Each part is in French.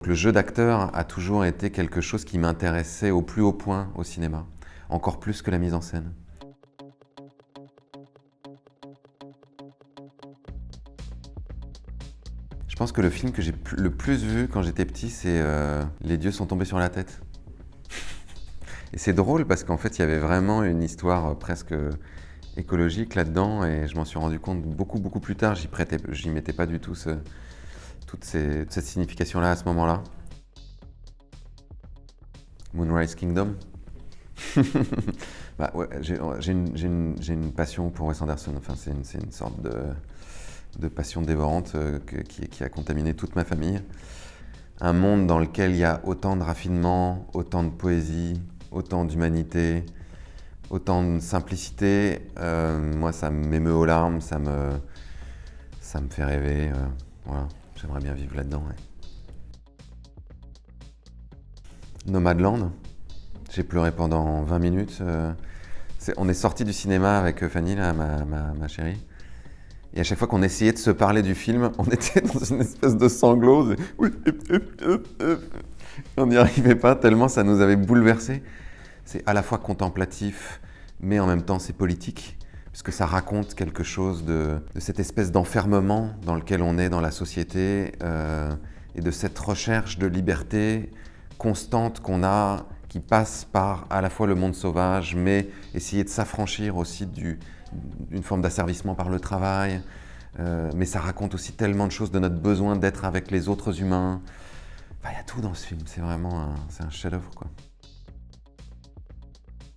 Le jeu d'acteur a toujours été quelque chose qui m'intéressait au plus haut point au cinéma, encore plus que la mise en scène. Je pense que le film que j'ai le plus vu quand j'étais petit, c'est Les dieux sont tombés sur la tête. Et c'est drôle parce qu'en fait, il y avait vraiment une histoire presque écologique là-dedans et je m'en suis rendu compte beaucoup plus tard. J'y mettais pas du tout toute cette signification-là à ce moment-là. Moonrise Kingdom. Bah ouais, j'ai une passion pour Wes Anderson. Enfin, c'est une sorte de passion dévorante qui a contaminé toute ma famille. Un monde dans lequel il y a autant de raffinement, autant de poésie, autant d'humanité, autant de simplicité. Moi, ça m'émeut aux larmes, ça me fait rêver. Voilà, j'aimerais bien vivre là-dedans. Ouais. Nomadland. J'ai pleuré pendant 20 minutes. On est sorti du cinéma avec Fanny, là, ma chérie. Et à chaque fois qu'on essayait de se parler du film, on était dans une espèce de sanglot. On n'y arrivait pas tellement ça nous avait bouleversés. C'est à la fois contemplatif, mais en même temps c'est politique, puisque ça raconte quelque chose de cette espèce d'enfermement dans lequel on est dans la société, et de cette recherche de liberté constante qu'on a, qui passe par à la fois le monde sauvage, mais essayer de s'affranchir aussi d'une forme d'asservissement par le travail. Mais ça raconte aussi tellement de choses de notre besoin d'être avec les autres humains. Enfin, il y a tout dans ce film, c'est vraiment c'est un chef-d'œuvre, quoi.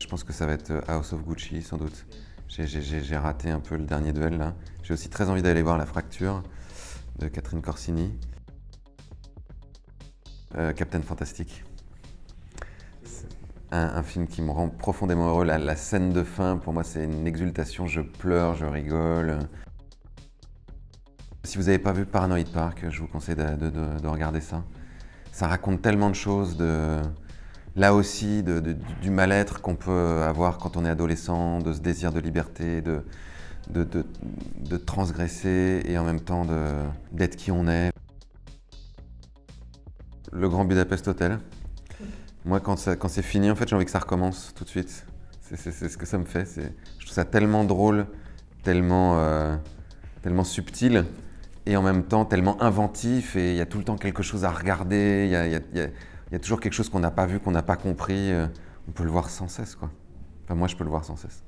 Je pense que ça va être House of Gucci, sans doute. J'ai raté un peu le dernier duel, là. J'ai aussi très envie d'aller voir La Fracture de Catherine Corsini. Captain Fantastic. Un film qui me rend profondément heureux. La scène de fin, pour moi, c'est une exultation. Je pleure, je rigole. Si vous n'avez pas vu Paranoid Park, je vous conseille de regarder ça. Ça raconte tellement de choses, là aussi, du mal-être qu'on peut avoir quand on est adolescent, de ce désir de liberté, de transgresser et en même temps d'être qui on est. Le Grand Budapest Hotel. Moi, quand c'est fini, en fait, j'ai envie que ça recommence tout de suite. C'est ce que ça me fait. Je trouve ça tellement drôle, tellement subtil, et en même temps tellement inventif. Et il y a tout le temps quelque chose à regarder. Il y a toujours quelque chose qu'on n'a pas vu, qu'on n'a pas compris. On peut le voir sans cesse, quoi. Enfin, moi, je peux le voir sans cesse.